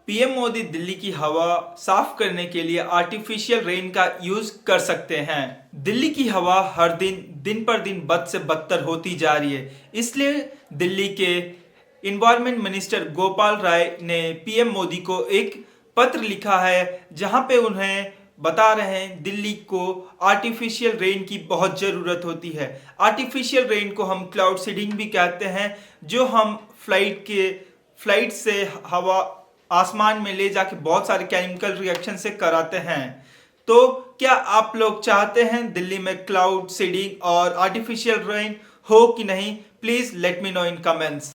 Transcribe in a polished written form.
PM Modi Delhi की हवा साफ करने के लिए आर्टिफिशियल रेन का यूज कर सकते हैं। दिल्ली की हवा हर दिन पर दिन बद से बदतर होती जा रही है। इसलिए दिल्ली के इन्वायरमेंट मिनिस्टर गोपाल राय ने पीएम मोदी को एक पत्र लिखा है, जहां पे उन्हें बता रहे हैं दिल्ली को आर्टिफिशियल रेन की बहुत ज़रूरत होती है। आर्टिफिशियल रेन को हम क्लाउड सीडिंग भी कहते हैं, जो हम फ्लाइट से हवा आसमान में ले जाके बहुत सारे केमिकल रिएक्शन से कराते हैं। तो क्या आप लोग चाहते हैं दिल्ली में क्लाउड सीडिंग और आर्टिफिशियल रेन हो कि नहीं? Please let me know in comments.